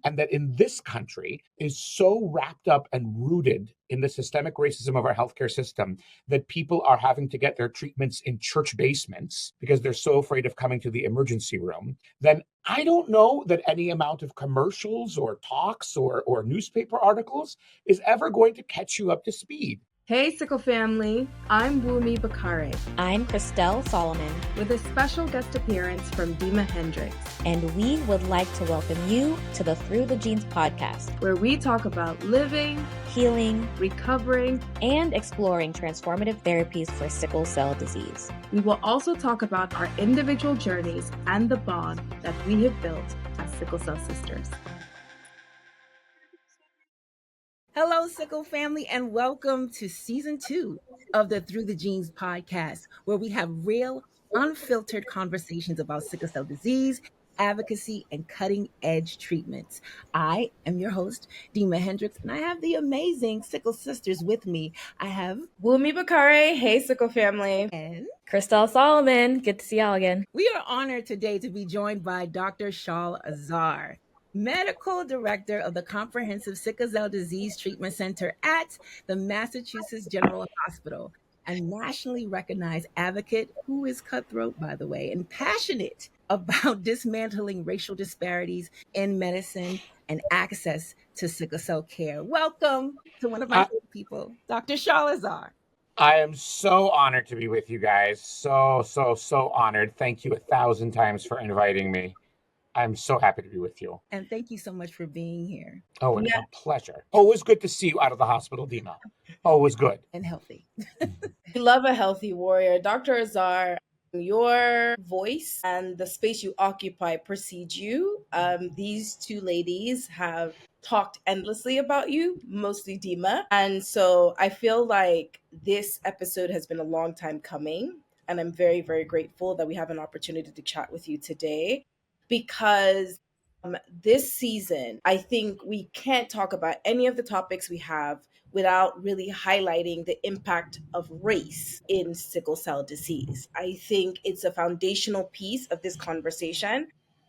and that in this country is so wrapped up and rooted in the systemic racism of our healthcare system that people are having to get their treatments in church basements because they're so afraid of coming to the emergency room, then I don't know that any amount of commercials or talks or newspaper articles is ever going to catch you up to speed. Hey, Sickle family. I'm Wunmi Bakare. I'm Christelle Salomon. With a special guest appearance from Dima Hendricks. And we would like to welcome you to the Through the Genes podcast, where we talk about living, healing, recovering, and exploring transformative therapies for sickle cell disease. We will also talk about our individual journeys and the bond that we have built as sickle cell sisters. Hello, Sickle family, and welcome to Season 2 of the Through the Genes podcast, where we have real, unfiltered conversations about sickle cell disease, advocacy, and cutting-edge treatments. I am your host, Dima Hendricks, and I have the amazing Sickle sisters with me. I have Wunmi Bakare. Hey, Sickle family. And Christelle Salomon. Good to see y'all again. We are honored today to be joined by Dr. Sharl Azar, Medical Director of the Comprehensive Sickle Cell Disease Treatment Center at the Massachusetts General Hospital, and nationally recognized advocate who is cutthroat, by the way, and passionate about dismantling racial disparities in medicine and access to sickle cell care. Welcome to one of my favorite people, Dr. Sharl Azar. I am so honored to be with you guys. So honored. Thank you 1,000 times for inviting me. I'm so happy to be with you. And thank you so much for being here. Oh, it's a pleasure. Always good to see you out of the hospital, Dima. Always good. And healthy. We love a healthy warrior. Dr. Azar, your voice and the space you occupy precedes you. These two ladies have talked endlessly about you, mostly Dima. And so I feel like this episode has been a long time coming. And I'm very, very grateful that we have an opportunity to chat with you today. Because this season, I think we can't talk about any of the topics we have without really highlighting the impact of race in sickle cell disease. I think it's a foundational piece of this conversation.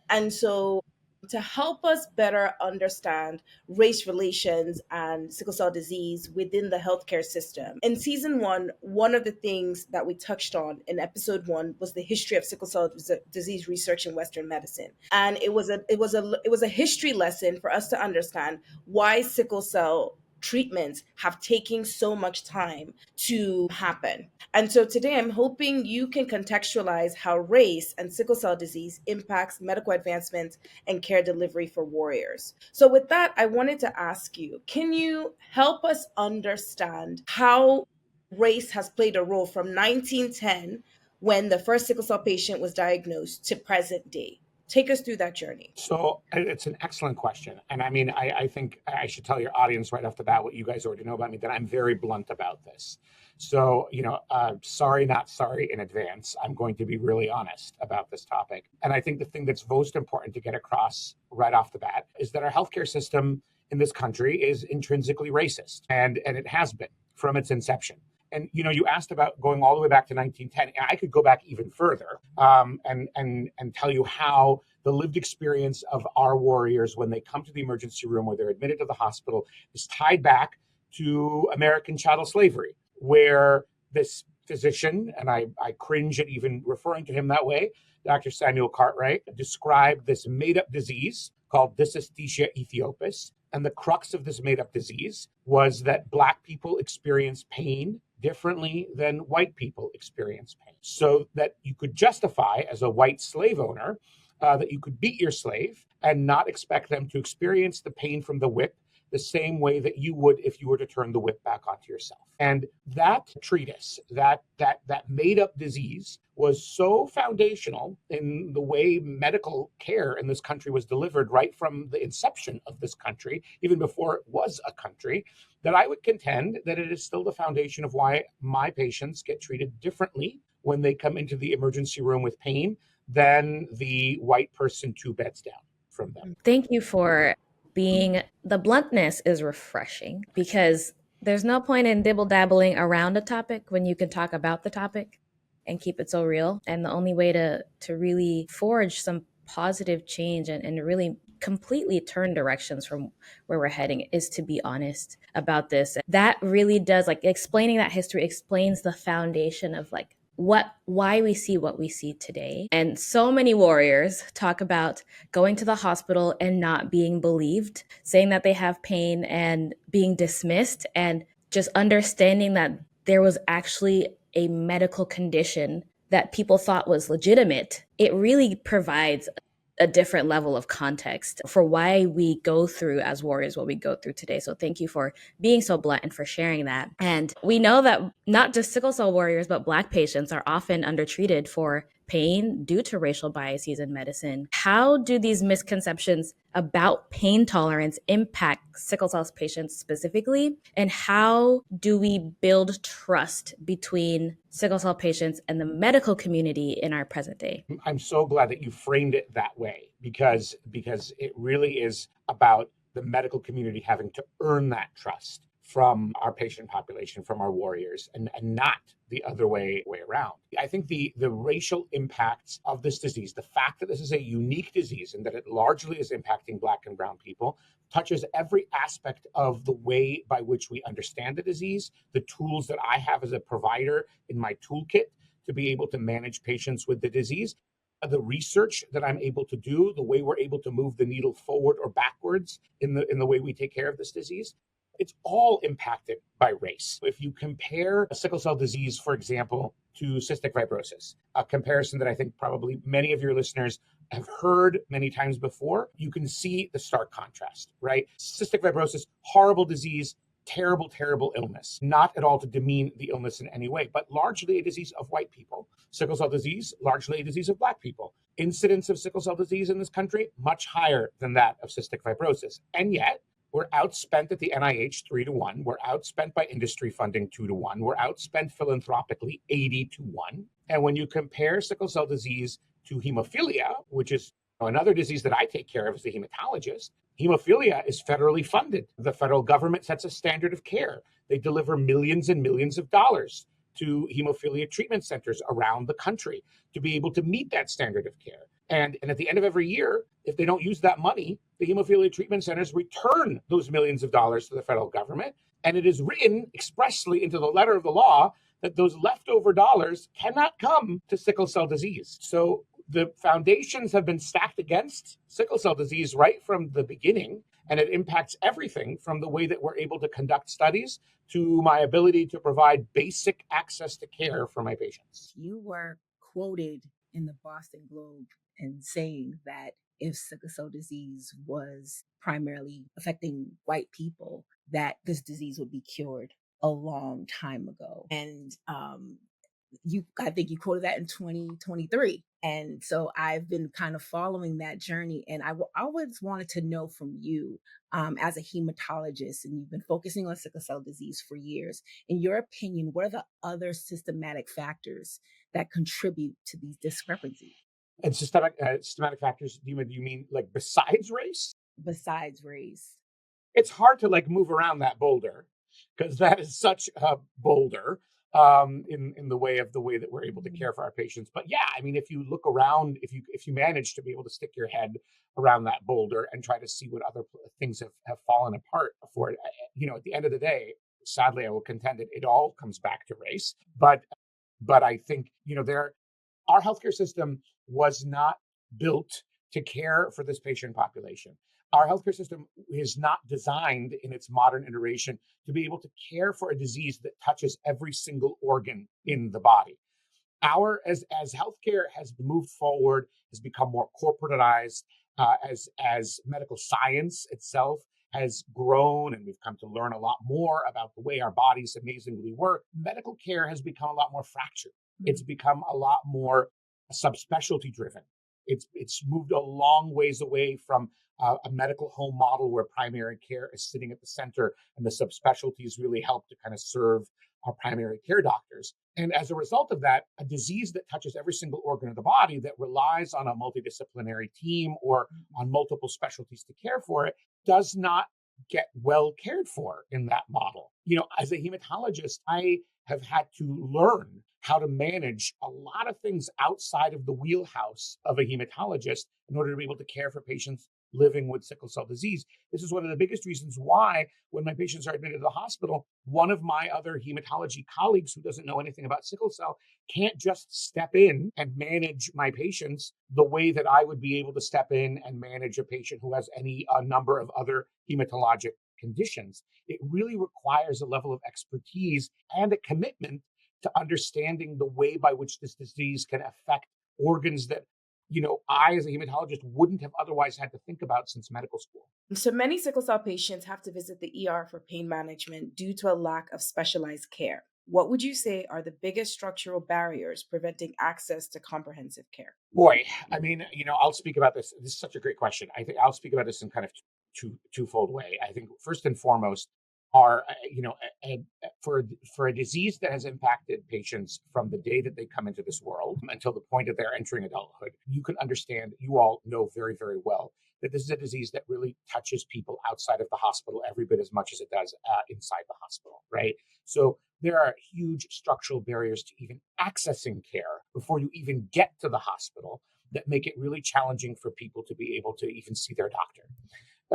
And so to help us better understand race relations and sickle cell disease within the healthcare system. In season one of the things that we touched on in episode 1 was the history of sickle cell disease research in Western medicine. And it was a history lesson for us to understand why sickle cell treatments have taken so much time to happen. And so today I'm hoping you can contextualize how race and sickle cell disease impacts medical advancement and care delivery for warriors. So with that, I wanted to ask you, can you help us understand how race has played a role from 1910, when the first sickle cell patient was diagnosed, to present day? Take us through that journey. So it's an excellent question. And I mean, I think I should tell your audience right off the bat what you guys already know about me, that I'm very blunt about this. So, sorry, not sorry in advance. I'm going to be really honest about this topic. And I think the thing that's most important to get across right off the bat is that our healthcare system in this country is intrinsically racist. And it has been from its inception. And, you asked about going all the way back to 1910. I could go back even further and tell you how the lived experience of our warriors when they come to the emergency room or they're admitted to the hospital is tied back to American chattel slavery, where this physician, and I cringe at even referring to him that way, Dr. Samuel Cartwright, described this made-up disease called Dysesthesia Ethiopis. And the crux of this made-up disease was that Black people experience pain differently than white people experience pain. So that you could justify, as a white slave owner, that you could beat your slave and not expect them to experience the pain from the whip the same way that you would if you were to turn the whip back onto yourself. And that treatise, that made-up disease, was so foundational in the way medical care in this country was delivered right from the inception of this country, even before it was a country, that I would contend that it is still the foundation of why my patients get treated differently when they come into the emergency room with pain than the white person 2 beds down from them. Thank you for the bluntness is refreshing, because there's no point in dibble-dabbling around a topic when you can talk about the topic and keep it so real. And the only way to really forge some positive change and really completely turn directions from where we're heading, is to be honest about this. That really does, like, explaining that history explains the foundation of like why we see what we see today. And so many warriors talk about going to the hospital and not being believed, saying that they have pain and being dismissed, and just understanding that there was actually a medical condition that people thought was legitimate. It really provides a different level of context for why we go through as warriors what we go through today. So thank you for being so blunt and for sharing that. And we know that not just sickle cell warriors, but Black patients are often undertreated for pain due to racial biases in medicine. How do these misconceptions about pain tolerance impact sickle cell patients specifically? And how do we build trust between sickle cell patients and the medical community in our present day? I'm so glad that you framed it that way, because it really is about the medical community having to earn that trust from our patient population, from our warriors, and not the other way around. I think the racial impacts of this disease, the fact that this is a unique disease and that it largely is impacting Black and brown people, touches every aspect of the way by which we understand the disease, the tools that I have as a provider in my toolkit to be able to manage patients with the disease, the research that I'm able to do, the way we're able to move the needle forward or backwards in the way we take care of this disease. It's all impacted by race. If you compare a sickle cell disease, for example, to cystic fibrosis, a comparison that I think probably many of your listeners have heard many times before, you can see the stark contrast, right? Cystic fibrosis, horrible disease, terrible, terrible illness. Not at all to demean the illness in any way, but largely a disease of white people. Sickle cell disease, largely a disease of Black people. Incidence of sickle cell disease in this country, much higher than that of cystic fibrosis. And yet, we're outspent at the NIH 3-1. We're outspent by industry funding 2-1. We're outspent philanthropically 80-1. And when you compare sickle cell disease to hemophilia, which is another disease that I take care of as a hematologist, hemophilia is federally funded. The federal government sets a standard of care. They deliver millions and millions of dollars to hemophilia treatment centers around the country to be able to meet that standard of care. And at the end of every year, if they don't use that money, the hemophilia treatment centers return those millions of dollars to the federal government. And it is written expressly into the letter of the law that those leftover dollars cannot come to sickle cell disease. So the foundations have been stacked against sickle cell disease right from the beginning, and it impacts everything from the way that we're able to conduct studies to my ability to provide basic access to care for my patients. You were quoted in the Boston Globe and saying that if sickle cell disease was primarily affecting white people, that this disease would be cured a long time ago. And I think you quoted that in 2023. And so I've been kind of following that journey. And I always wanted to know from you, as a hematologist, and you've been focusing on sickle cell disease for years, in your opinion, what are the other systematic factors that contribute to these discrepancies? And systematic factors, Dima, do you mean like besides race? Besides race. It's hard to like move around that boulder because that is such a boulder in the way that we're able to care for our patients. But yeah, I mean, if you look around, if you manage to be able to stick your head around that boulder and try to see what other things have fallen apart for it, at the end of the day, sadly, I will contend that it all comes back to race. But I think, our healthcare system was not built to care for this patient population. Our healthcare system is not designed in its modern iteration to be able to care for a disease that touches every single organ in the body. As healthcare has moved forward, has become more corporatized, as medical science itself has grown, and we've come to learn a lot more about the way our bodies amazingly work, medical care has become a lot more fractured. It's become a lot more subspecialty driven. It's moved a long ways away from a medical home model where primary care is sitting at the center and the subspecialties really help to kind of serve our primary care doctors. And as a result of that, a disease that touches every single organ of the body that relies on a multidisciplinary team or on multiple specialties to care for it does not get well cared for in that model. As a hematologist, I have had to learn how to manage a lot of things outside of the wheelhouse of a hematologist in order to be able to care for patients living with sickle cell disease. This is one of the biggest reasons why, when my patients are admitted to the hospital, one of my other hematology colleagues who doesn't know anything about sickle cell can't just step in and manage my patients the way that I would be able to step in and manage a patient who has a number of other hematologic conditions. It really requires a level of expertise and a commitment to understanding the way by which this disease can affect organs that, I as a hematologist wouldn't have otherwise had to think about since medical school. So many sickle cell patients have to visit the ER for pain management due to a lack of specialized care. What would you say are the biggest structural barriers preventing access to comprehensive care? Boy, I mean, I'll speak about this. This is such a great question. I think I'll speak about this in kind of twofold way. I think first and foremost are, for a disease that has impacted patients from the day that they come into this world until the point that they're entering adulthood, you can understand, you all know very, very well that this is a disease that really touches people outside of the hospital every bit as much as it does inside the hospital, right? So there are huge structural barriers to even accessing care before you even get to the hospital that make it really challenging for people to be able to even see their doctor.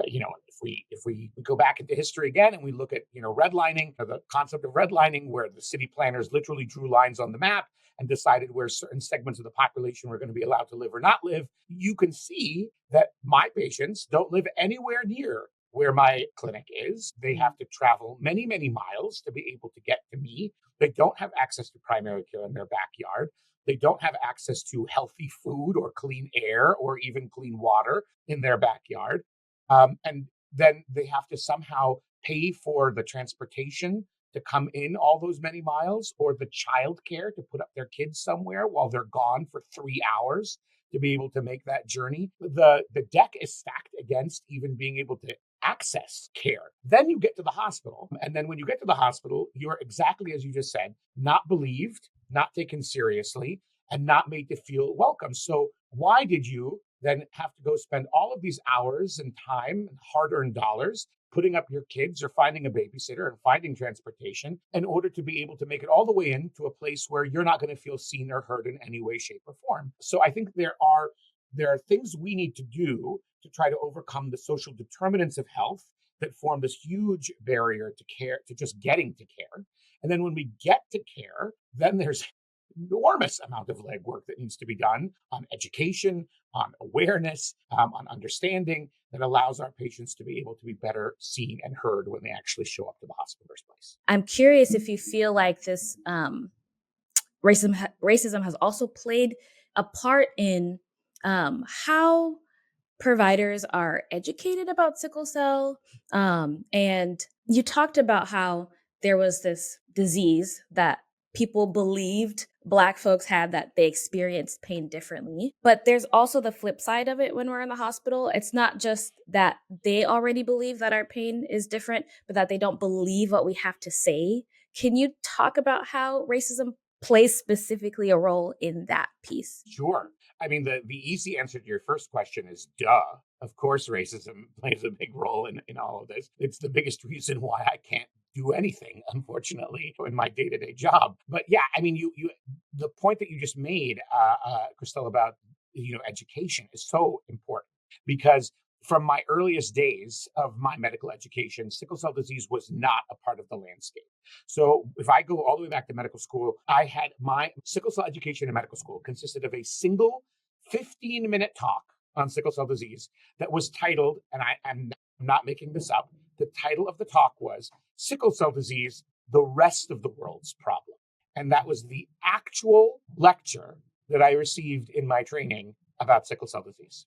If we go back into history again and we look at, redlining, or the concept of redlining, where the city planners literally drew lines on the map and decided where certain segments of the population were going to be allowed to live or not live, you can see that my patients don't live anywhere near where my clinic is. They have to travel many, many miles to be able to get to me. They don't have access to primary care in their backyard. They don't have access to healthy food or clean air or even clean water in their backyard. And then they have to somehow pay for the transportation to come in all those many miles, or the childcare to put up their kids somewhere while they're gone for 3 hours to be able to make that journey. The deck is stacked against even being able to access care. Then you get to the hospital. And then when you get to the hospital, you're exactly as you just said, not believed, not taken seriously, and not made to feel welcome. So why did you then have to go spend all of these hours and time and hard-earned dollars putting up your kids or finding a babysitter and finding transportation in order to be able to make it all the way into a place where you're not going to feel seen or heard in any way, shape, or form? So I think there are things we need to do to try to overcome the social determinants of health that form this huge barrier to care, to just getting to care. And then when we get to care, then there's enormous amount of legwork that needs to be done on education, on awareness, on understanding that allows our patients to be able to be better seen and heard when they actually show up to the hospital first place. I'm curious if you feel like this racism has also played a part in how providers are educated about sickle cell. And you talked about how there was this disease that people believed Black folks had, that they experienced pain differently. But there's also the flip side of it when we're in the hospital. It's not just that they already believe that our pain is different, but that they don't believe what we have to say. Can you talk about how racism plays specifically a role in that piece? Sure. I mean, the easy answer to your first question is duh. Of course, racism plays a big role in all of this. It's the biggest reason why I can't do anything, unfortunately, in my day-to-day job. But yeah, I mean, you the point that you just made, Christelle, about education is so important, because from my earliest days of my medical education, sickle cell disease was not a part of the landscape. So if I go all the way back to medical school, I had my sickle cell education in medical school consisted of a single 15-minute talk on sickle cell disease that was titled, and I'm not making this up, the title of the talk was Sickle Cell Disease, the Rest of the World's Problem. And that was the actual lecture that I received in my training about sickle cell disease.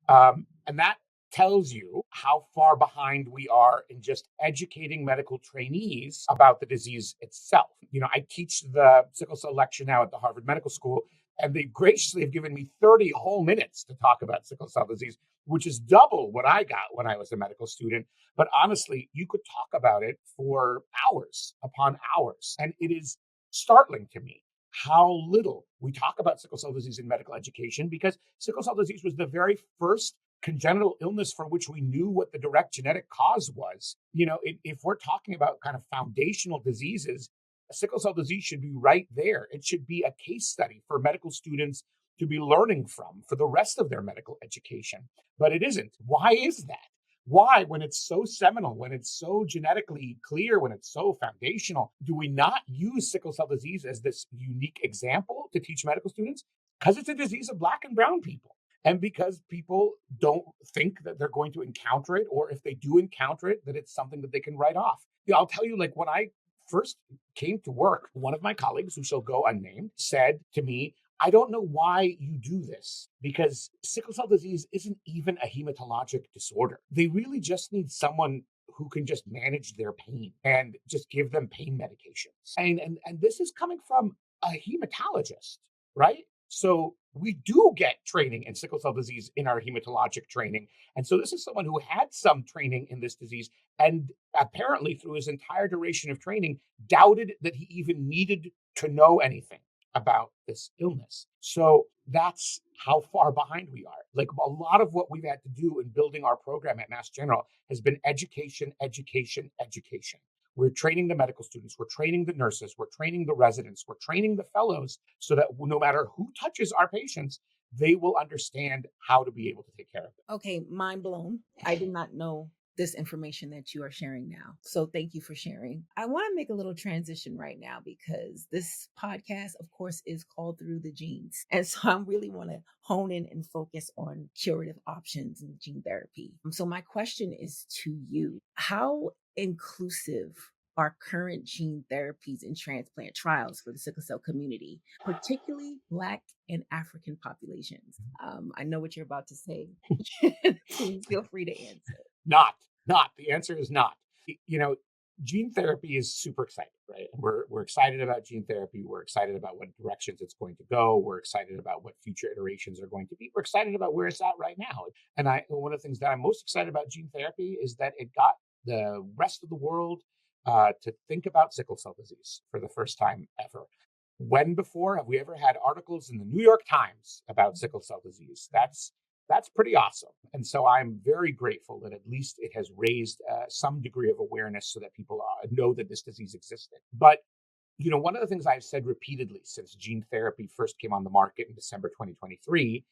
And that tells you how far behind we are in just educating medical trainees about the disease itself. I teach the sickle cell lecture now at the Harvard Medical School, and they graciously have given me 30 whole minutes to talk about sickle cell disease, which is double what I got when I was a medical student. But honestly, you could talk about it for hours upon hours. And it is startling to me how little we talk about sickle cell disease in medical education, because sickle cell disease was the very first congenital illness for which we knew what the direct genetic cause was. If we're talking about kind of foundational diseases, sickle cell disease should be right there. It should be a case study for medical students to be learning from for the rest of their medical education. But it isn't. Why is that? Why, when it's so seminal, when it's so genetically clear, when it's so foundational, do we not use sickle cell disease as this unique example to teach medical students? Because it's a disease of Black and brown people. And because people don't think that they're going to encounter it, or if they do encounter it, that it's something that they can write off. I'll tell you, like, when I first came to work, one of my colleagues, who shall go unnamed, said to me, I don't know why you do this, because sickle cell disease isn't even a hematologic disorder. They really just need someone who can just manage their pain and just give them pain medications. And this is coming from a hematologist, right? So we do get training in sickle cell disease in our hematologic training. And so this is someone who had some training in this disease and apparently through his entire duration of training doubted that he even needed to know anything about this illness. So that's how far behind we are. Like, a lot of what we've had to do in building our program at Mass General has been education, education, education. We're training the medical students, we're training the nurses, we're training the residents, we're training the fellows so that no matter who touches our patients, they will understand how to be able to take care of them. Okay, mind blown. I did not know this information that you are sharing now. So thank you for sharing. I want to make a little transition right now because this podcast, of course, is called Through the Genes. And so I really want to hone in and focus on curative options in gene therapy. So my question is to you. How inclusive are current gene therapies and transplant trials for the sickle cell community, particularly Black and African populations? I know what you're about to say. Please feel free to answer. Not. The answer is not. Gene therapy is super exciting, right? We're excited about gene therapy. We're excited about what directions it's going to go. We're excited about what future iterations are going to be. We're excited about where it's at right now. And one of the things that I'm most excited about gene therapy is that it got the rest of the world to think about sickle cell disease for the first time ever. When before have we ever had articles in the New York Times about sickle cell disease? That's pretty awesome. And so I'm very grateful that at least it has raised some degree of awareness so that people know that this disease existed. But, one of the things I've said repeatedly since gene therapy first came on the market in December 2023,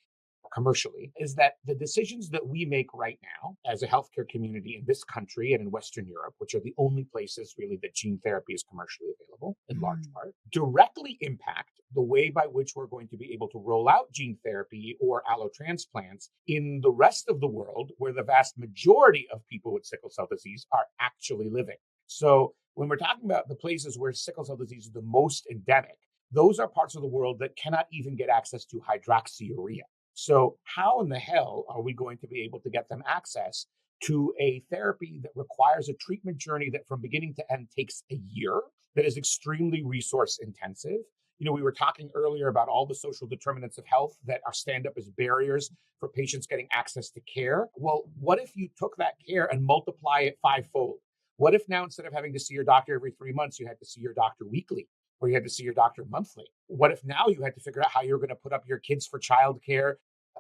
commercially, is that the decisions that we make right now as a healthcare community in this country and in Western Europe, which are the only places really that gene therapy is commercially available in large part, directly impact the way by which we're going to be able to roll out gene therapy or allotransplants in the rest of the world where the vast majority of people with sickle cell disease are actually living. So when we're talking about the places where sickle cell disease is the most endemic, those are parts of the world that cannot even get access to hydroxyurea. So how in the hell are we going to be able to get them access to a therapy that requires a treatment journey that from beginning to end takes a year, that is extremely resource intensive? We were talking earlier about all the social determinants of health that are stand up as barriers for patients getting access to care. Well, what if you took that care and multiply it fivefold? What if now, instead of having to see your doctor every 3 months, you had to see your doctor weekly? Or you had to see your doctor monthly? What if now you had to figure out how you're going to put up your kids for childcare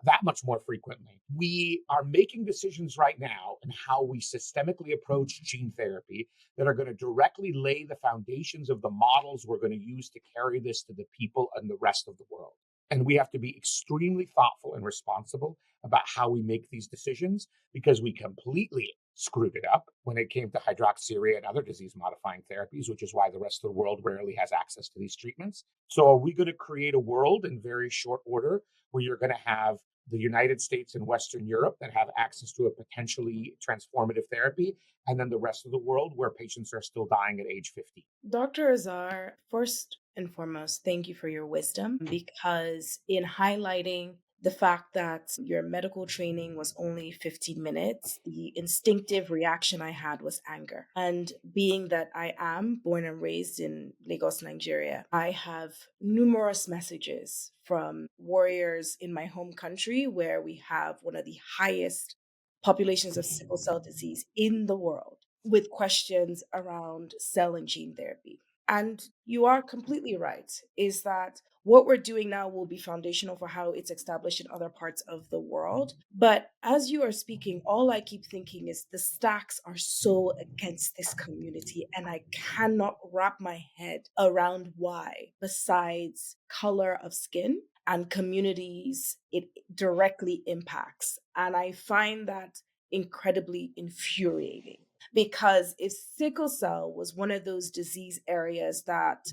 that much more frequently? We are making decisions right now in how we systemically approach gene therapy that are going to directly lay the foundations of the models we're going to use to carry this to the people and the rest of the world. And we have to be extremely thoughtful and responsible about how we make these decisions, because we completely screwed it up when it came to hydroxyurea and other disease-modifying therapies, which is why the rest of the world rarely has access to these treatments. So are we going to create a world in very short order where you're going to have the United States and Western Europe that have access to a potentially transformative therapy, and then the rest of the world where patients are still dying at age 50? Dr. Azar, first and foremost, thank you for your wisdom, because in highlighting the fact that your medical training was only 15 minutes, the instinctive reaction I had was anger. And being that I am born and raised in Lagos, Nigeria, I have numerous messages from warriors in my home country where we have one of the highest populations of sickle cell disease in the world, with questions around cell and gene therapy. And you are completely right, is that what we're doing now will be foundational for how it's established in other parts of the world. But as you are speaking, all I keep thinking is the stacks are so against this community, and I cannot wrap my head around why, besides color of skin and communities it directly impacts. And I find that incredibly infuriating, because if sickle cell was one of those disease areas that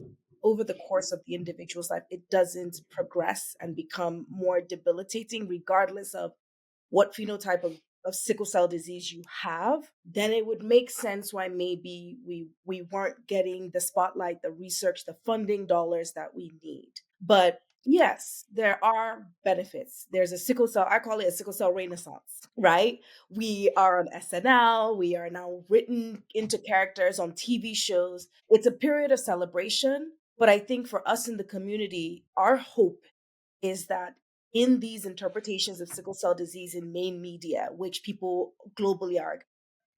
over the course of the individual's life, it doesn't progress and become more debilitating, regardless of what phenotype of sickle cell disease you have, then it would make sense why maybe we weren't getting the spotlight, the research, the funding dollars that we need. But yes, there are benefits. There's a sickle cell, I call it a sickle cell renaissance, right? We are on SNL, we are now written into characters on TV shows. It's a period of celebration. But I think for us in the community, our hope is that in these interpretations of sickle cell disease in main media, which people globally are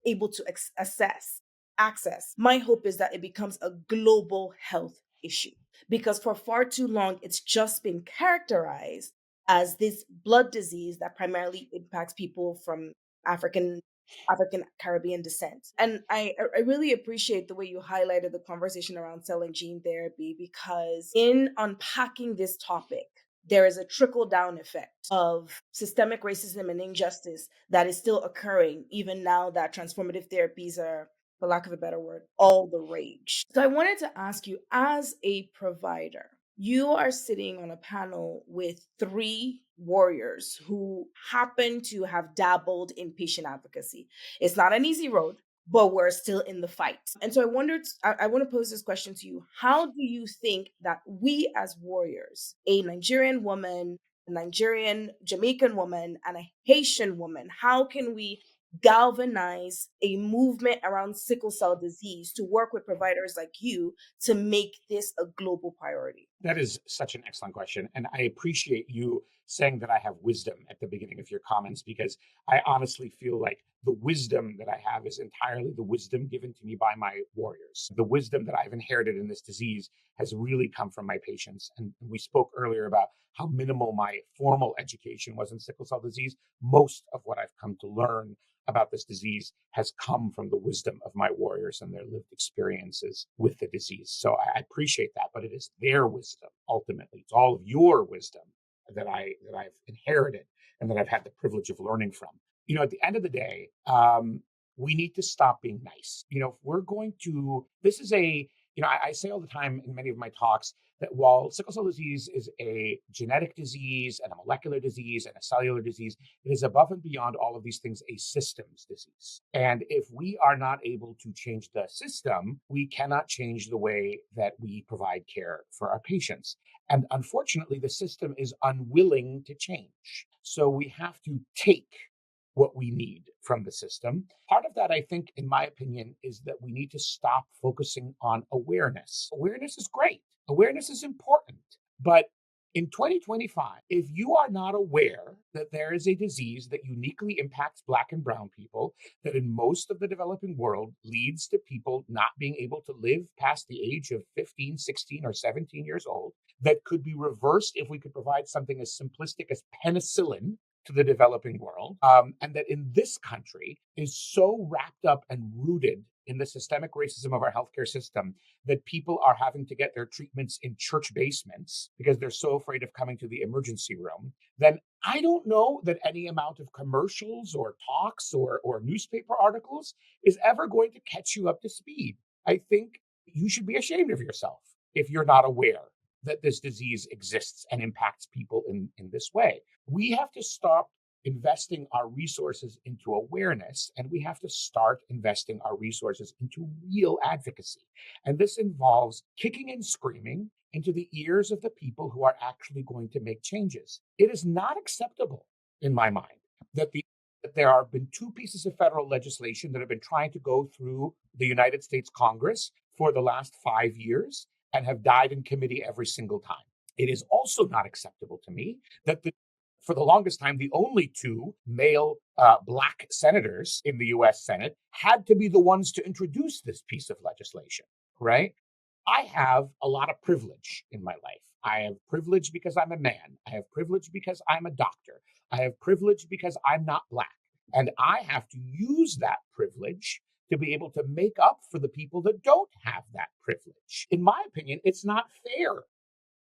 able to access, my hope is that it becomes a global health issue. Because for far too long, it's just been characterized as this blood disease that primarily impacts people from African Caribbean descent. And I really appreciate the way you highlighted the conversation around cell and gene therapy, because in unpacking this topic, there is a trickle down effect of systemic racism and injustice that is still occurring, even now that transformative therapies are, for lack of a better word, all the rage. So I wanted to ask you, as a provider, you are sitting on a panel with 3 warriors who happen to have dabbled in patient advocacy. It's not an easy road, but we're still in the fight. And so I want to pose this question to you. How do you think that we as warriors, a Nigerian woman, a Nigerian Jamaican woman, and a Haitian woman, how can we galvanize a movement around sickle cell disease to work with providers like you to make this a global priority? That is such an excellent question. And I appreciate you saying that I have wisdom at the beginning of your comments, because I honestly feel like the wisdom that I have is entirely the wisdom given to me by my warriors. The wisdom that I've inherited in this disease has really come from my patients. And we spoke earlier about how minimal my formal education was in sickle cell disease. Most of what I've come to learn about this disease has come from the wisdom of my warriors and their lived experiences with the disease. So I appreciate that, but it is their wisdom. Ultimately, it's all of your wisdom that I've inherited and that I've had the privilege of learning from. At the end of the day, we need to stop being nice. If we're going to, this is I say all the time in many of my talks that while sickle cell disease is a genetic disease and a molecular disease and a cellular disease, it is above and beyond all of these things a systems disease. And if we are not able to change the system, we cannot change the way that we provide care for our patients. And unfortunately, the system is unwilling to change. So we have to take what we need from the system. Part of that, I think, in my opinion, is that we need to stop focusing on awareness. Awareness is great. Awareness is important. But in 2025, if you are not aware that there is a disease that uniquely impacts Black and Brown people, that in most of the developing world leads to people not being able to live past the age of 15, 16, or 17 years old, that could be reversed if we could provide something as simplistic as penicillin to the developing world, and that in this country is so wrapped up and rooted in the systemic racism of our healthcare system that people are having to get their treatments in church basements because they're so afraid of coming to the emergency room, then I don't know that any amount of commercials or talks or newspaper articles is ever going to catch you up to speed. I think you should be ashamed of yourself if you're not aware that this disease exists and impacts people in this way. We have to stop investing our resources into awareness, and we have to start investing our resources into real advocacy. And this involves kicking and screaming into the ears of the people who are actually going to make changes. It is not acceptable, in my mind, that there have been 2 pieces of federal legislation that have been trying to go through the United States Congress for the last 5 years and have died in committee every single time. It is also not acceptable to me that for the longest time, the only 2 male Black senators in the US Senate had to be the ones to introduce this piece of legislation, right? I have a lot of privilege in my life. I have privilege because I'm a man. I have privilege because I'm a doctor. I have privilege because I'm not Black. And I have to use that privilege to be able to make up for the people that don't have that privilege. In my opinion, it's not fair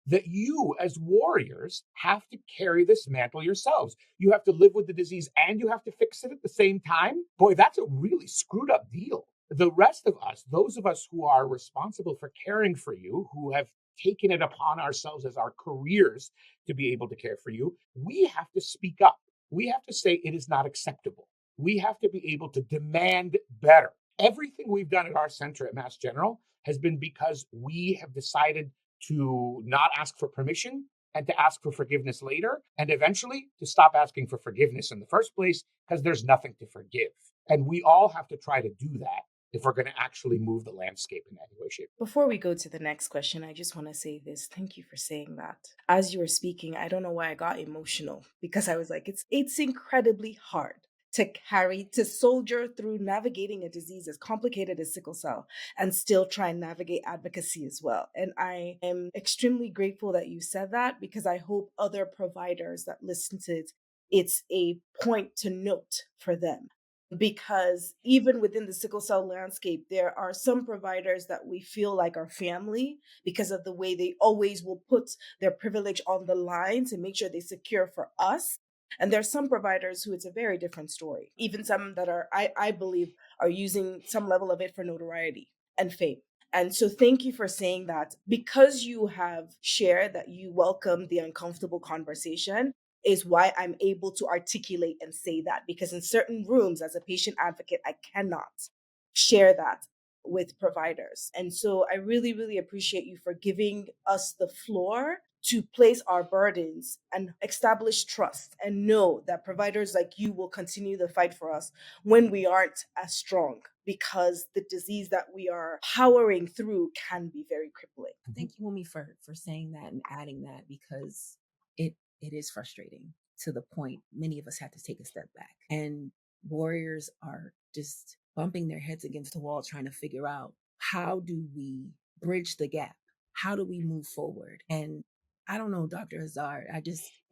that you as warriors have to carry this mantle yourselves. You have to live with the disease and you have to fix it at the same time. Boy, that's a really screwed up deal. The rest of us, those of us who are responsible for caring for you, who have taken it upon ourselves as our careers to be able to care for you, we have to speak up. We have to say it is not acceptable. We have to be able to demand better. Everything we've done at our center at Mass General has been because we have decided to not ask for permission and to ask for forgiveness later, and eventually to stop asking for forgiveness in the first place because there's nothing to forgive. And we all have to try to do that if we're going to actually move the landscape in any way, shape. Before we go to the next question, I just want to say this. Thank you for saying that. As you were speaking, I don't know why I got emotional, because I was like, it's incredibly hard to soldier through navigating a disease as complicated as sickle cell and still try and navigate advocacy as well. And I am extremely grateful that you said that, because I hope other providers that listen to it, it's a point to note for them. Because even within the sickle cell landscape, there are some providers that we feel like are family because of the way they always will put their privilege on the line to make sure they secure for us. And there's some providers who it's a very different story. Even some that are, I believe, are using some level of it for notoriety and fame. And so thank you for saying that. Because you have shared that you welcome the uncomfortable conversation is why I'm able to articulate and say that. Because in certain rooms, as a patient advocate, I cannot share that with providers. And so I really, really appreciate you for giving us the floor to place our burdens and establish trust and know that providers like you will continue the fight for us when we aren't as strong, because the disease that we are powering through can be very crippling. Thank you, Wunmi, for saying that and adding that, because it is frustrating to the point many of us had to take a step back. And warriors are just bumping their heads against the wall trying to figure out, how do we bridge the gap? How do we move forward? And I don't know, Dr. Azar,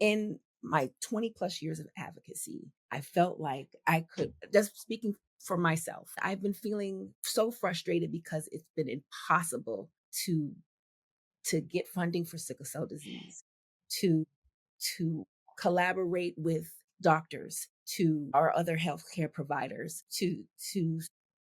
in my 20 plus years of advocacy, I felt like I could, just speaking for myself, I've been feeling so frustrated because it's been impossible to get funding for sickle cell disease, to collaborate with doctors, to our other healthcare providers, to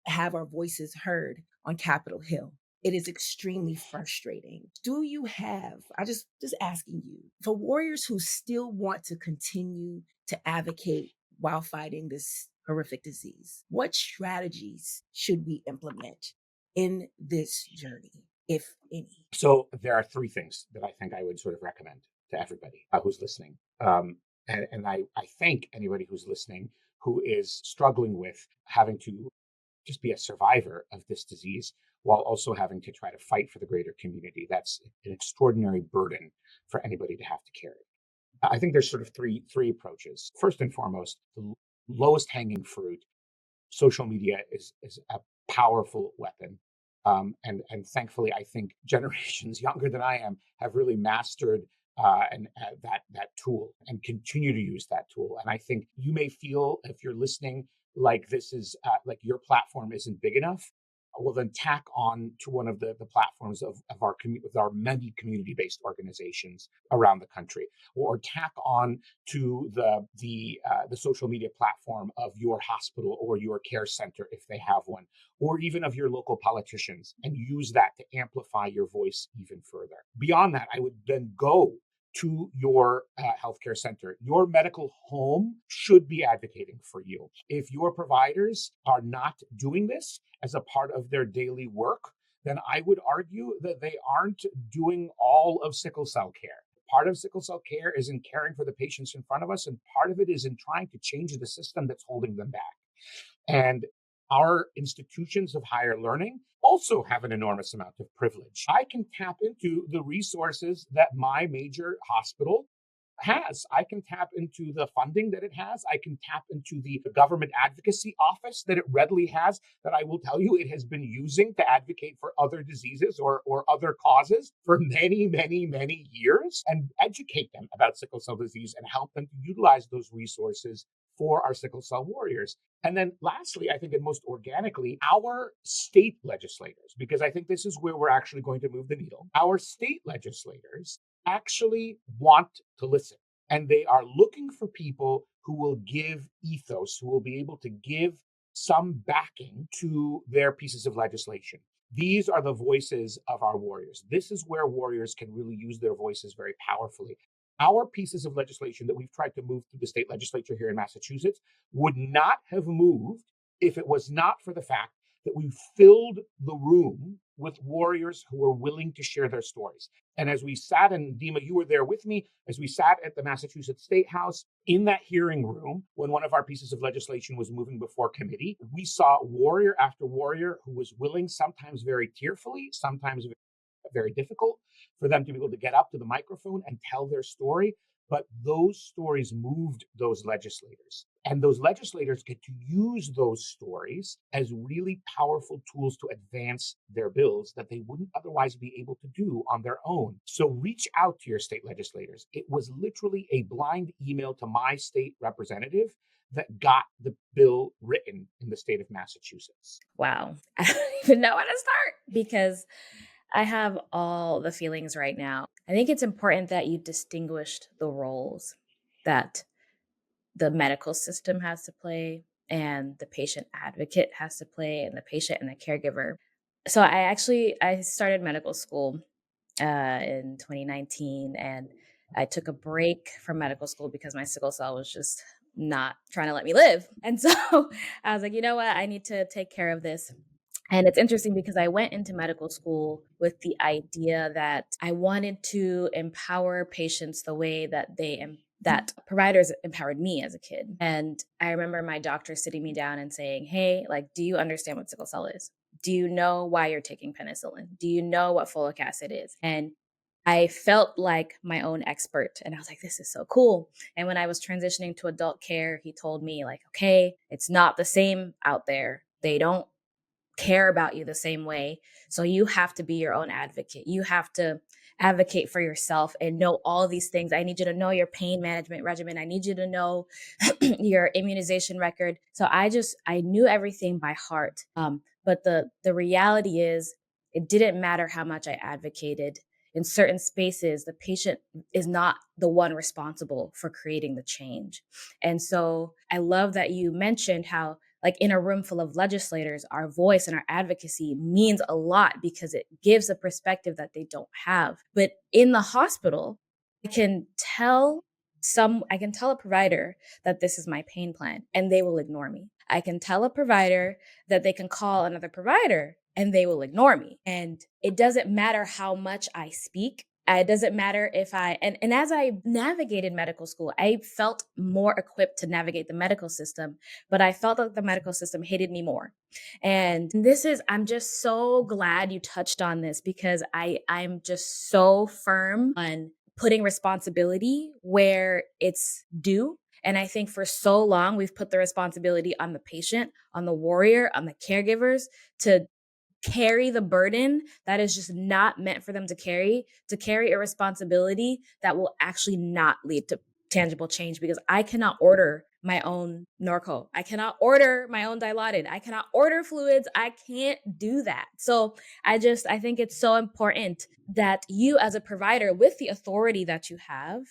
have our voices heard on Capitol Hill. It is extremely frustrating. Do you have, I just asking you, for warriors who still want to continue to advocate while fighting this horrific disease, what strategies should we implement in this journey, if any? So there are three things that I think I would sort of recommend to everybody who's listening. And I thank anybody who's listening who is struggling with having to just be a survivor of this disease while also having to try to fight for the greater community. That's an extraordinary burden for anybody to have to carry. I think there's sort of three approaches. First and foremost, the lowest hanging fruit, social media is a powerful weapon. And thankfully, I think generations younger than I am have really mastered that tool and continue to use that tool. And I think you may feel, if you're listening, like this is like your platform isn't big enough. Well, then tack on to one of the platforms of our with our many community-based organizations around the country, or tack on to the social media platform of your hospital or your care center if they have one, or even of your local politicians, and use that to amplify your voice even further. Beyond that, I would then go to your healthcare center. Your medical home should be advocating for you. If your providers are not doing this as a part of their daily work, then I would argue that they aren't doing all of sickle cell care. Part of sickle cell care is in caring for the patients in front of us, and part of it is in trying to change the system that's holding them back. And our institutions of higher learning also have an enormous amount of privilege. I can tap into the resources that my major hospital has. I can tap into the funding that it has. I can tap into the government advocacy office that it readily has, that I will tell you it has been using to advocate for other diseases or other causes for many, many, many years, and educate them about sickle cell disease and help them to utilize those resources for our sickle cell warriors. And then lastly, I think, and most organically, our state legislators, because I think this is where we're actually going to move the needle. Our state legislators actually want to listen, and they are looking for people who will give ethos, who will be able to give some backing to their pieces of legislation. These are the voices of our warriors. This is where warriors can really use their voices very powerfully. Our pieces of legislation that we've tried to move through the state legislature here in Massachusetts would not have moved if it was not for the fact that we filled the room with warriors who were willing to share their stories. And as we sat, and Dima, you were there with me, as we sat at the Massachusetts State House in that hearing room, when one of our pieces of legislation was moving before committee, we saw warrior after warrior who was willing, sometimes very tearfully, sometimes very difficult, for them to be able to get up to the microphone and tell their story. But those stories moved those legislators. And those legislators get to use those stories as really powerful tools to advance their bills that they wouldn't otherwise be able to do on their own. So reach out to your state legislators. It was literally a blind email to my state representative that got the bill written in the state of Massachusetts. Wow. I don't even know how to start because I have all the feelings right now. I think it's important that you distinguished the roles that the medical system has to play and the patient advocate has to play, and the patient and the caregiver. So I started medical school in 2019, and I took a break from medical school because my sickle cell was just not trying to let me live. And so I was like, you know what? I need to take care of this. And it's interesting because I went into medical school with the idea that I wanted to empower patients the way that providers empowered me as a kid. And I remember my doctor sitting me down and saying, hey, like, do you understand what sickle cell is? Do you know why you're taking penicillin? Do you know what folic acid is? And I felt like my own expert. And I was like, this is so cool. And when I was transitioning to adult care, he told me, like, okay, it's not the same out there. They don't care about you the same way. So you have to be your own advocate. You have to advocate for yourself and know all these things. I need you to know your pain management regimen. I need you to know your immunization record. So I knew everything by heart. But the reality is, it didn't matter how much I advocated. In certain spaces, the patient is not the one responsible for creating the change. And so I love that you mentioned how, like, in a room full of legislators, our voice and our advocacy means a lot because it gives a perspective that they don't have. But in the hospital, I can tell a provider that this is my pain plan and they will ignore me. I can tell a provider that they can call another provider and they will ignore me. And it doesn't matter how much I speak. It doesn't matter if and as I navigated medical school, I felt more equipped to navigate the medical system, but I felt like the medical system hated me more. And I'm just so glad you touched on this because I'm just so firm on putting responsibility where it's due. And I think for so long, we've put the responsibility on the patient, on the warrior, on the caregivers to carry the burden that is just not meant for them to carry a responsibility that will actually not lead to tangible change, because I cannot order my own Norco. I cannot order my own Dilaudid. I cannot order fluids. I can't do that. So I think it's so important that you as a provider, with the authority that you have,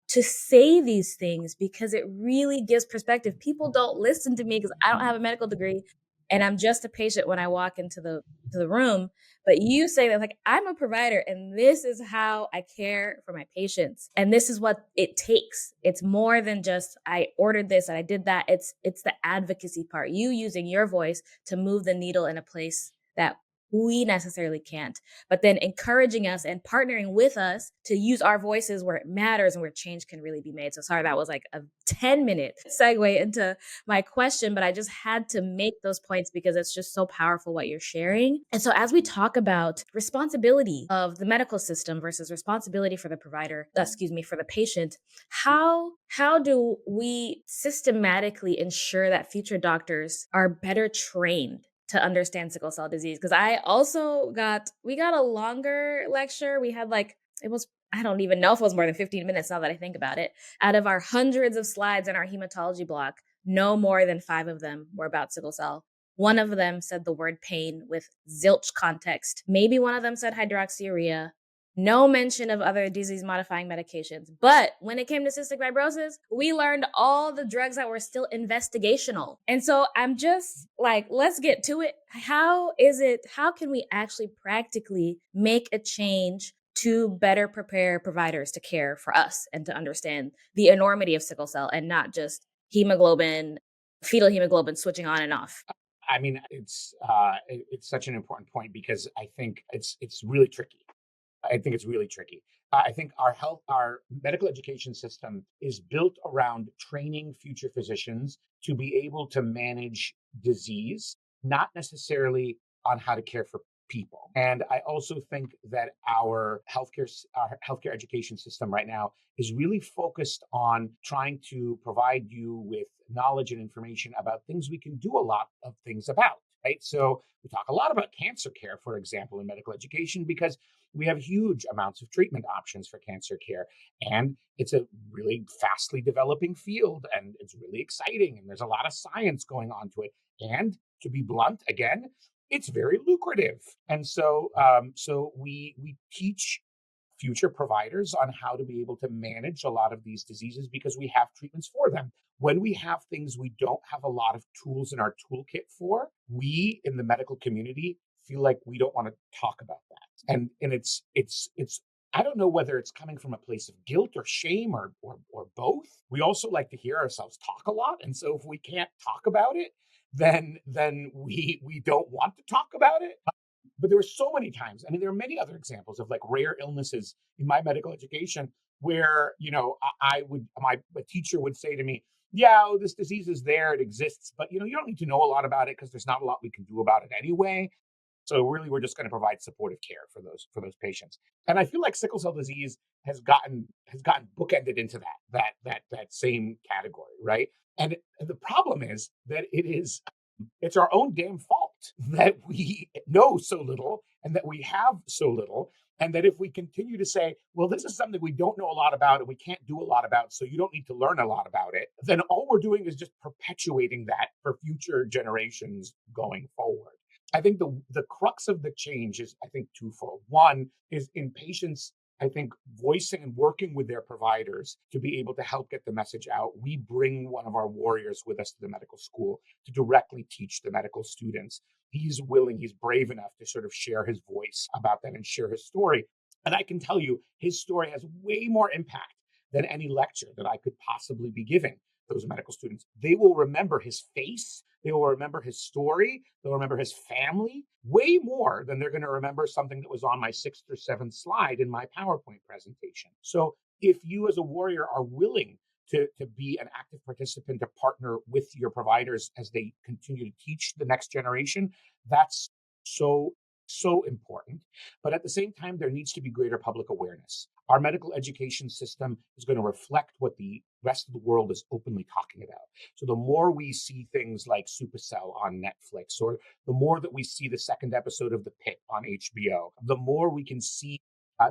to say these things, because it really gives perspective. People don't listen to me because I don't have a medical degree and I'm just a patient when I walk into the room. But you say that, like, I'm a provider and this is how I care for my patients. And this is what it takes. It's more than just I ordered this and I did that. It's the advocacy part, you using your voice to move the needle in a place that we necessarily can't, but then encouraging us and partnering with us to use our voices where it matters and where change can really be made. So sorry, that was like a 10-minute segue into my question, but I just had to make those points because it's just so powerful what you're sharing. And so as we talk about responsibility of the medical system versus responsibility for the provider, for the patient, how do we systematically ensure that future doctors are better trained to understand sickle cell disease? Because we got a longer lecture. We had I don't even know if it was more than 15 minutes now that I think about it. Out of our hundreds of slides in our hematology block, no more than 5 of them were about sickle cell. One of them said the word pain with zilch context. Maybe one of them said hydroxyurea. No mention of other disease-modifying medications. But when it came to cystic fibrosis, we learned all the drugs that were still investigational. And so I'm just like, let's get to it. How can we actually practically make a change to better prepare providers to care for us and to understand the enormity of sickle cell and not just fetal hemoglobin switching on and off? I mean, it's such an important point because I think it's really tricky. I think it's really tricky. I think our medical education system is built around training future physicians to be able to manage disease, not necessarily on how to care for people. And I also think that our healthcare education system right now is really focused on trying to provide you with knowledge and information about things we can do a lot of things about. Right. So we talk a lot about cancer care, for example, in medical education, because we have huge amounts of treatment options for cancer care. And it's a really fastly developing field and it's really exciting. And there's a lot of science going on to it. And to be blunt, again, it's very lucrative. And so we teach future providers on how to be able to manage a lot of these diseases because we have treatments for them. When we have things we don't have a lot of tools in our toolkit for, we in the medical community feel like we don't want to talk about that. And it's I don't know whether it's coming from a place of guilt or shame or both. We also like to hear ourselves talk a lot. And so if we can't talk about it, then we don't want to talk about it. But there were so many times. I mean, there are many other examples of like rare illnesses in my medical education where, my teacher would say to me, yeah, oh, this disease is there, it exists, but you don't need to know a lot about it because there's not a lot we can do about it anyway. So really, we're just going to provide supportive care for those patients. And I feel like sickle cell disease has gotten bookended into that same category, right? And the problem is that it's our own damn fault that we know so little and that we have so little. And that if we continue to say, well, this is something we don't know a lot about and we can't do a lot about, so you don't need to learn a lot about it, then all we're doing is just perpetuating that for future generations going forward. I think the crux of the change is, I think, twofold. One is in patients, I think, voicing and working with their providers to be able to help get the message out. We bring one of our warriors with us to the medical school to directly teach the medical students. He's brave enough to sort of share his voice about that and share his story. And I can tell you, his story has way more impact than any lecture that I could possibly be giving those medical students. They will remember his face. They will remember his story. They'll remember his family way more than they're going to remember something that was on my 6th or 7th slide in my PowerPoint presentation. So if you as a warrior are willing to be an active participant, to partner with your providers as they continue to teach the next generation, that's so important. But at the same time, there needs to be greater public awareness. Our medical education system is going to reflect what the rest of the world is openly talking about. So the more we see things like Supercell on Netflix, or the more that we see the second episode of The Pit on HBO, the more we can see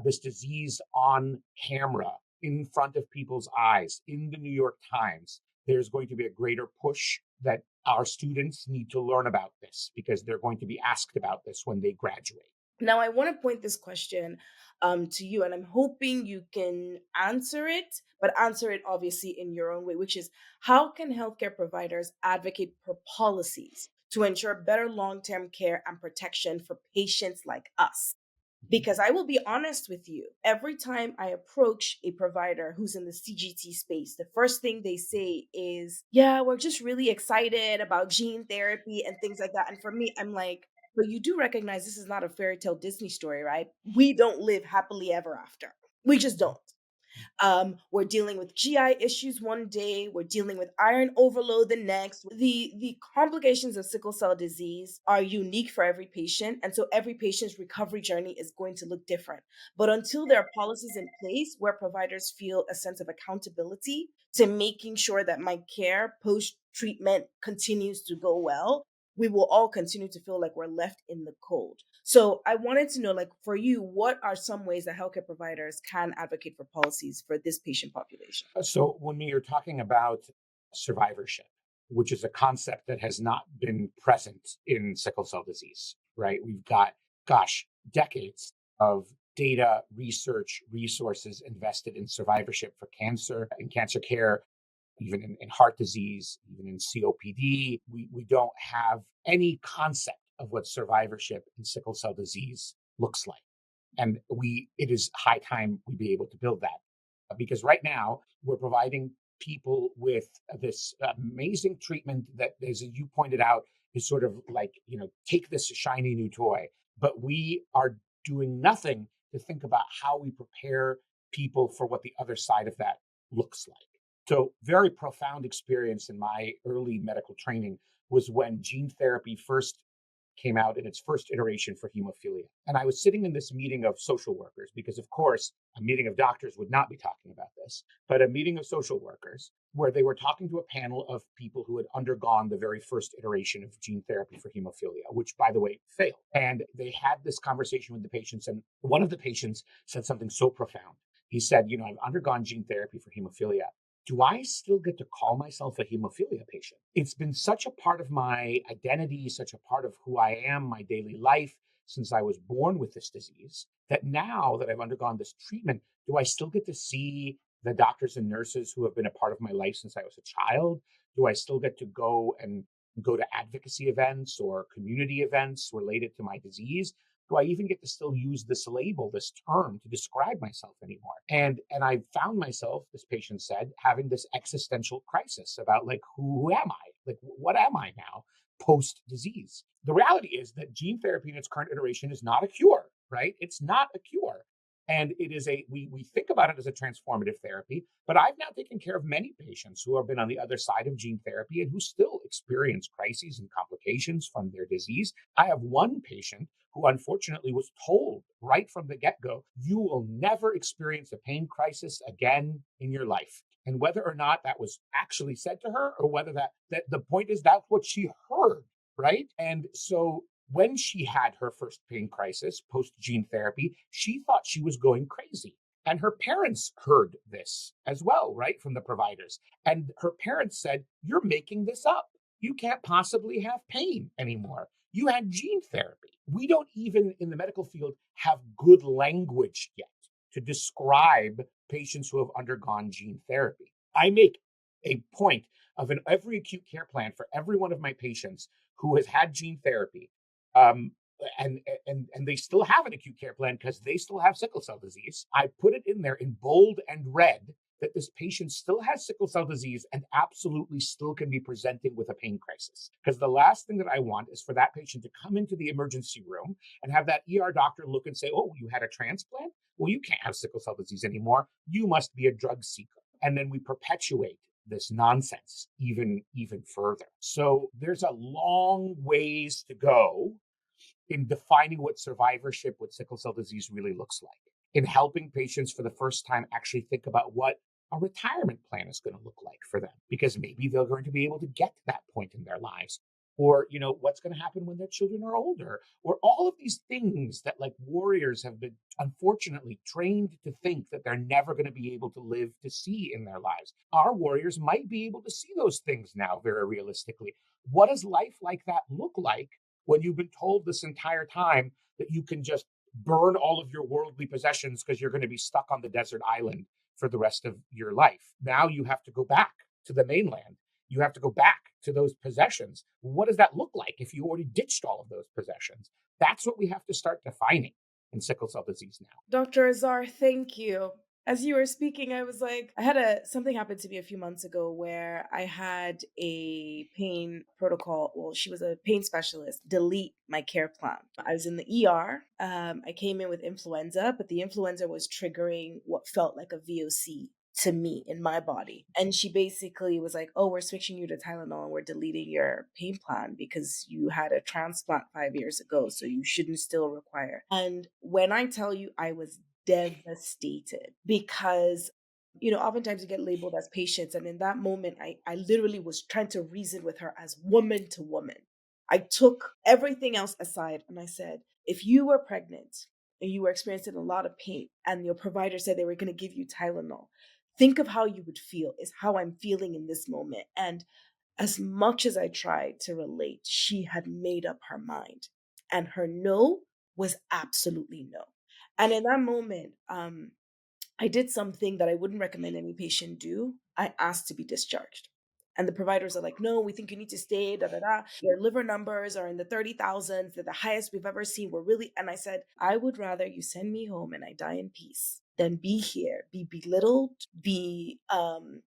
this disease on camera in front of people's eyes in the New York Times, there's going to be a greater push that our students need to learn about this because they're going to be asked about this when they graduate. Now, I want to point this question to you, and I'm hoping you can answer it, but answer it obviously in your own way, which is, how can healthcare providers advocate for policies to ensure better long-term care and protection for patients like us? Because I will be honest with you, every time I approach a provider who's in the CGT space, the first thing they say is, yeah, we're just really excited about gene therapy and things like that. And for me, I'm like, But you do recognize this is not a fairy tale Disney story, right? We don't live happily ever after. We just don't. We're dealing with GI issues one day, we're dealing with iron overload the next. The complications of sickle cell disease are unique for every patient, and so every patient's recovery journey is going to look different. But until there are policies in place where providers feel a sense of accountability to making sure that my care post treatment continues to go well, we will all continue to feel like we're left in the cold. So I wanted to know, like, for you, what are some ways that healthcare providers can advocate for policies for this patient population? So when you're talking about survivorship, which is a concept that has not been present in sickle cell disease, right? We've got, decades of data, research, resources invested in survivorship for cancer and cancer care, even in heart disease, even in COPD. We don't have any concept of what survivorship in sickle cell disease looks like. And it is high time we be able to build that. Because right now we're providing people with this amazing treatment that, as you pointed out, is sort of like, take this shiny new toy, but we are doing nothing to think about how we prepare people for what the other side of that looks like. So very profound experience in my early medical training was when gene therapy first came out in its first iteration for hemophilia. And I was sitting in this meeting of social workers, because of course, a meeting of doctors would not be talking about this, but a meeting of social workers where they were talking to a panel of people who had undergone the very first iteration of gene therapy for hemophilia, which, by the way, failed. And they had this conversation with the patients. And one of the patients said something so profound. He said, I've undergone gene therapy for hemophilia. Do I still get to call myself a hemophilia patient? It's been such a part of my identity, such a part of who I am, my daily life, since I was born with this disease, that now that I've undergone this treatment, do I still get to see the doctors and nurses who have been a part of my life since I was a child? Do I still get to go to advocacy events or community events related to my disease? Do I even get to still use this label, this term, to describe myself anymore? And I found myself, this patient said, having this existential crisis about, like, who am I? Like, what am I now post disease? The reality is that gene therapy in its current iteration is not a cure, right? It's not a cure. And it is we think about it as a transformative therapy, but I've now taken care of many patients who have been on the other side of gene therapy and who still experience crises and complications from their disease. I have one patient who unfortunately was told right from the get-go, you will never experience a pain crisis again in your life. And whether or not that was actually said to her, or whether that the point is that's what she heard, right? And so when she had her first pain crisis post gene therapy, she thought she was going crazy. And her parents heard this as well, right, from the providers. And her parents said, you're making this up. You can't possibly have pain anymore. You had gene therapy. We don't even in the medical field have good language yet to describe patients who have undergone gene therapy. I make a point of in every acute care plan for every one of my patients who has had gene therapy, and they still have an acute care plan because they still have sickle cell disease. I put it in there in bold and red that this patient still has sickle cell disease and absolutely still can be presenting with a pain crisis. Because the last thing that I want is for that patient to come into the emergency room and have that ER doctor look and say, oh, you had a transplant? Well, you can't have sickle cell disease anymore. You must be a drug seeker. And then we perpetuate this nonsense even further. So there's a long ways to go in defining what survivorship with sickle cell disease really looks like, in helping patients for the first time actually think about what a retirement plan is going to look like for them, because maybe they're going to be able to get to that point in their lives, or what's going to happen when their children are older, or all of these things that, like, warriors have been unfortunately trained to think that they're never going to be able to live to see in their lives. Our warriors might be able to see those things now very realistically. What does life like that look like when you've been told this entire time that you can just burn all of your worldly possessions because you're going to be stuck on the desert island for the rest of your life? Now you have to go back to the mainland. You have to go back to those possessions. What does that look like if you already ditched all of those possessions? That's what we have to start defining in sickle cell disease now. Dr. Azar, thank you. As you were speaking, I was like, something happened to me a few months ago where I had a pain protocol. Well, she was a pain specialist, delete my care plan. I was in the ER. I came in with influenza, but the influenza was triggering what felt like a VOC to me in my body. And she basically was like, oh, we're switching you to Tylenol and we're deleting your pain plan because you had a transplant 5 years ago. So you shouldn't still require. And when I tell you, I was devastated because oftentimes you get labeled as patients, and in that moment I literally was trying to reason with her as woman to woman. I took everything else aside and I said, if you were pregnant and you were experiencing a lot of pain and your provider said they were going to give you Tylenol, think of how you would feel, is how I'm feeling in this moment. And as much as I tried to relate, she had made up her mind, and her no was absolutely no. And in that moment, I did something that I wouldn't recommend any patient do. I asked to be discharged. And the providers are like, no, we think you need to stay, da da da. Your liver numbers are in the 30,000s. They're the highest we've ever seen. And I said, I would rather you send me home and I die in peace than be here, be belittled, be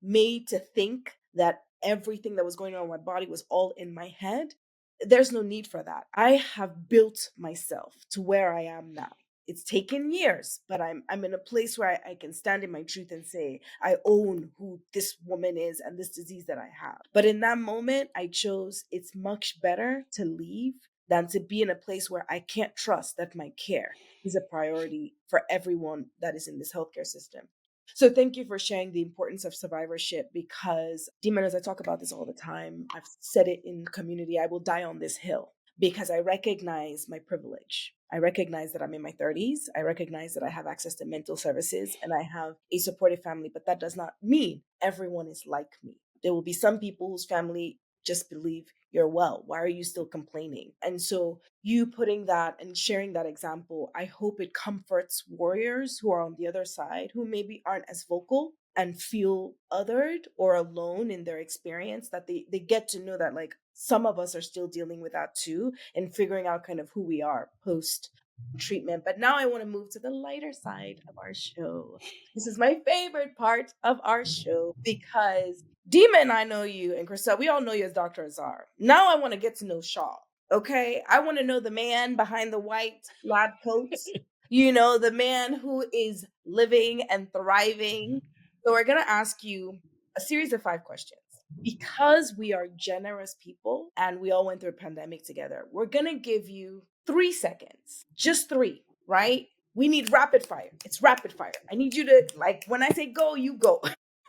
made to think that everything that was going on in my body was all in my head. There's no need for that. I have built myself to where I am now. It's taken years, but I'm in a place where I can stand in my truth and say, I own who this woman is and this disease that I have. But in that moment, I chose it's much better to leave than to be in a place where I can't trust that my care is a priority for everyone that is in this healthcare system. So thank you for sharing the importance of survivorship, because Dima, as I talk about this all the time, I've said it in the community, I will die on this hill because I recognize my privilege. I recognize that I'm in my 30s. I recognize that I have access to mental services and I have a supportive family, but that does not mean everyone is like me. There will be some people whose family just believe you're well. Why are you still complaining? And so you putting that and sharing that example, I hope it comforts warriors who are on the other side, who maybe aren't as vocal and feel othered or alone in their experience, that they get to know that like some of us are still dealing with that too, and figuring out kind of who we are post treatment. But now I want to move to the lighter side of our show. This is my favorite part of our show because Dima and I know you, and Christelle, we all know you as Dr. Azar. Now I want to get to know Sharl. Okay, I want to know the man behind the white lab coats. The man who is living and thriving. So we're gonna ask you a series of 5 questions. Because we are generous people and we all went through a pandemic together, we're gonna give you 3 seconds, just 3, right? We need rapid fire. It's rapid fire. I need you to, like, when I say go, you go.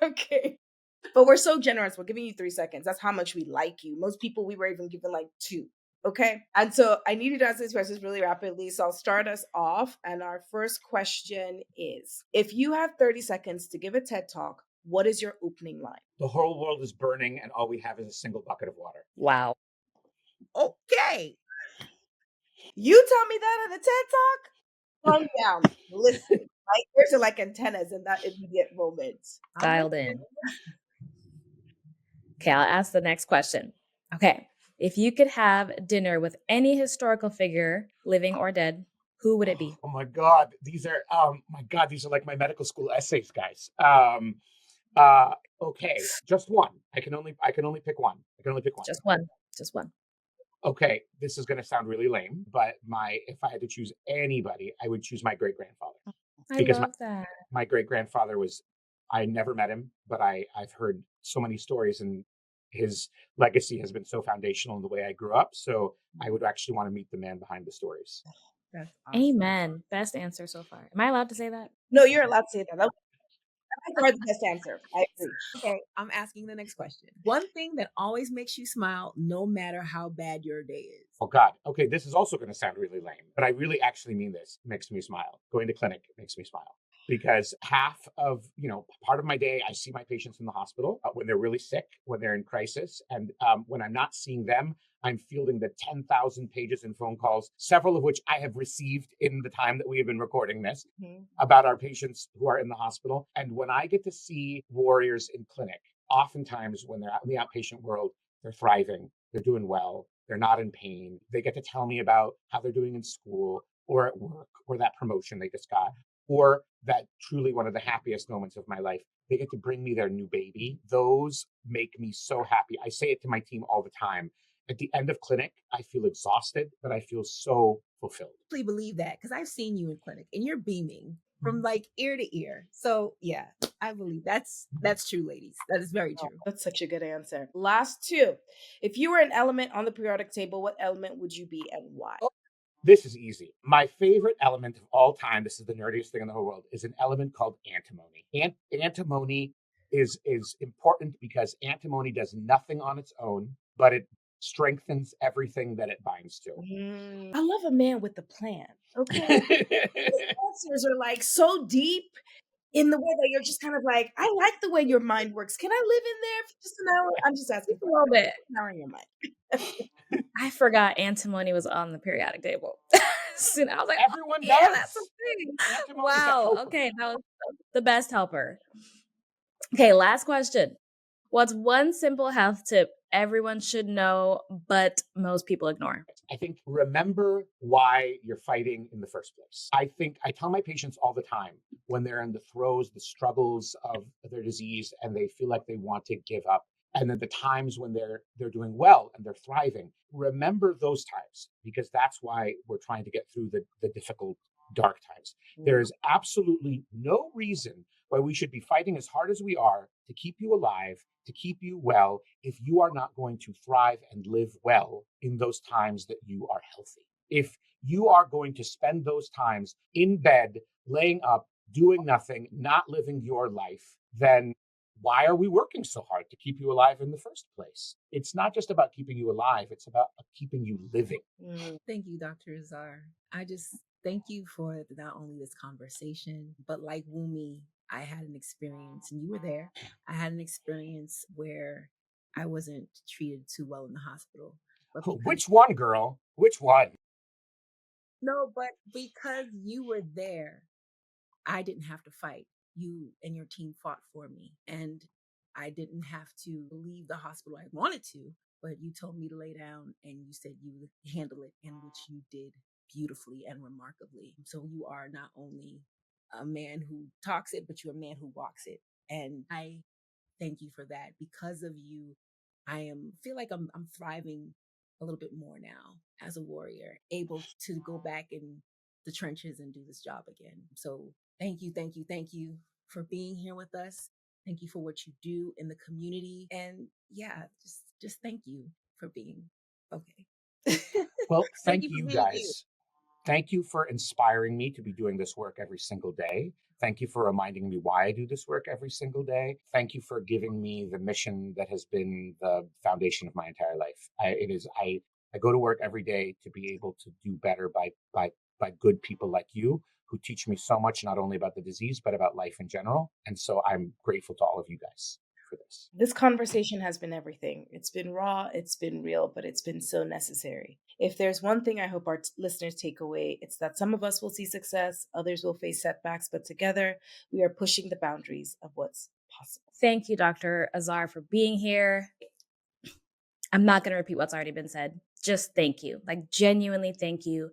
Okay. But we're so generous. We're giving you 3 seconds. That's how much we like you. Most people, we were even given like 2. Okay. And so I need you to answer these questions really rapidly. So I'll start us off. And our first question is, if you have 30 seconds to give a TED Talk, what is your opening line? The whole world is burning and all we have is a single bucket of water. Wow. Okay. You tell me that in the TED Talk? Calm down. Listen. My ears are like antennas in that immediate moment. Dialed in. Okay, I'll ask the next question. Okay. If you could have dinner with any historical figure, living or dead, who would it be? Oh my God. These are like my medical school essays, guys. Okay, just one. I can only pick one. Just one. Just one. Okay, this is gonna sound really lame, but if I had to choose anybody, I would choose my great grandfather. I love that. My great grandfather I never met him, but I've heard so many stories, and his legacy has been so foundational in the way I grew up. So I would actually want to meet the man behind the stories. That's awesome. Amen. Best answer so far. Am I allowed to say that? No, you're allowed to say that. I think the best answer. I agree. Okay, I'm asking the next question. One thing that always makes you smile, no matter how bad your day is. Oh God. Okay, this is also going to sound really lame, but I really actually mean this. It makes me smile. Going to clinic makes me smile. Because half of, part of my day, I see my patients in the hospital when they're really sick, when they're in crisis. And when I'm not seeing them, I'm fielding the 10,000 pages and phone calls, several of which I have received in the time that we have been recording this, about our patients who are in the hospital. And when I get to see warriors in clinic, oftentimes when they're out in the outpatient world, they're thriving, they're doing well, they're not in pain. They get to tell me about how they're doing in school or at work or that promotion they just got, or that truly one of the happiest moments of my life. They get to bring me their new baby. Those make me so happy. I say it to my team all the time. At the end of clinic, I feel exhausted, but I feel so fulfilled. I really believe that because I've seen you in clinic and you're beaming from like ear to ear. So yeah, I believe that's true, ladies. That is very true. That's such a good answer. Last two. If you were an element on the periodic table, what element would you be and why? This is easy. My favorite element of all time, this is the nerdiest thing in the whole world, is an element called antimony. Antimony is important because antimony does nothing on its own, but it strengthens everything that it binds to. I love a man with a plan. Okay. His answers are like so deep in the way that you're just kind of like, I like the way your mind works. Can I live in there for just an hour? I'm just asking a little bit. An hour in your mind. I forgot antimony was on the periodic table. So I was like, everyone does. Yeah, that's a thing. Antimony's a Wow. helper. Okay, that was the best helper. Okay, last question. What's one simple health tip everyone should know, but most people ignore? I think remember why you're fighting in the first place. I tell my patients all the time when they're in the throes, the struggles of their disease, and they feel like they want to give up. And then the times when they're doing well and they're thriving, remember those times, because that's why we're trying to get through the difficult, dark times. There is absolutely no reason why we should be fighting as hard as we are to keep you alive, to keep you well, if you are not going to thrive and live well in those times that you are healthy. If you are going to spend those times in bed, laying up, doing nothing, not living your life, then why are we working so hard to keep you alive in the first place? It's not just about keeping you alive, it's about keeping you living. Thank you, Dr. Azar. I just thank you for not only this conversation, but like Wunmi, I had an experience, and you were there. I had an experience where I wasn't treated too well in the hospital. But Which one, girl? Which one? No, but because you were there, I didn't have to fight. You and your team fought for me, and I didn't have to leave the hospital. I wanted to, but you told me to lay down, and you said you would handle it, and which you did beautifully and remarkably. So you are not only a man who talks it, but you're a man who walks it. And I thank you for that. Because of you, I feel like I'm thriving a little bit more now as a warrior, able to go back in the trenches and do this job again. So thank you for being here with us. Thank you for what you do in the community. And yeah, just thank you for being okay. Well, thank you guys. Thank you for inspiring me to be doing this work every single day. Thank you for reminding me why I do this work every single day. Thank you for giving me the mission that has been the foundation of my entire life. I go to work every day to be able to do better by good people like you, who teach me so much, not only about the disease, but about life in general. And so I'm grateful to all of you guys for this. This conversation has been everything. It's been raw, it's been real, but it's been so necessary. If there's one thing I hope our listeners take away, it's that some of us will see success, others will face setbacks, but together we are pushing the boundaries of what's possible. Thank you, Dr. Azar, for being here. I'm not going to repeat what's already been said. Just thank you. Like, genuinely thank you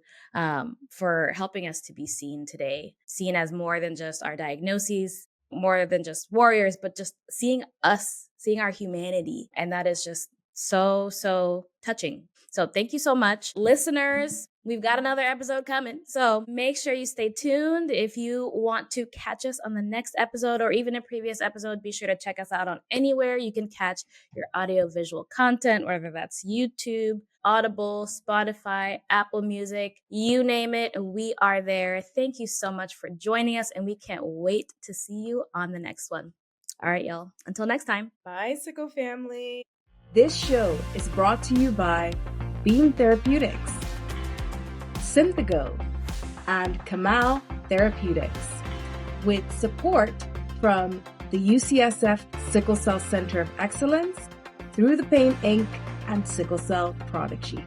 for helping us to be seen today, seen as more than just our diagnoses, more than just warriors, but just seeing us, seeing our humanity. And that is just so, so touching. So thank you so much. Listeners, we've got another episode coming. So make sure you stay tuned. If you want to catch us on the next episode or even a previous episode, be sure to check us out on anywhere you can catch your audio-visual content, whether that's YouTube, Audible, Spotify, Apple Music, you name it, we are there. Thank you so much for joining us, and we can't wait to see you on the next one. All right, y'all. Until next time. Bye, Sickle family. This show is brought to you by Beam Therapeutics, Synthago, and Kamal Therapeutics, with support from the UCSF Sickle Cell Center of Excellence, Through the Pain Inc., and Sickle Cell Product Sheet.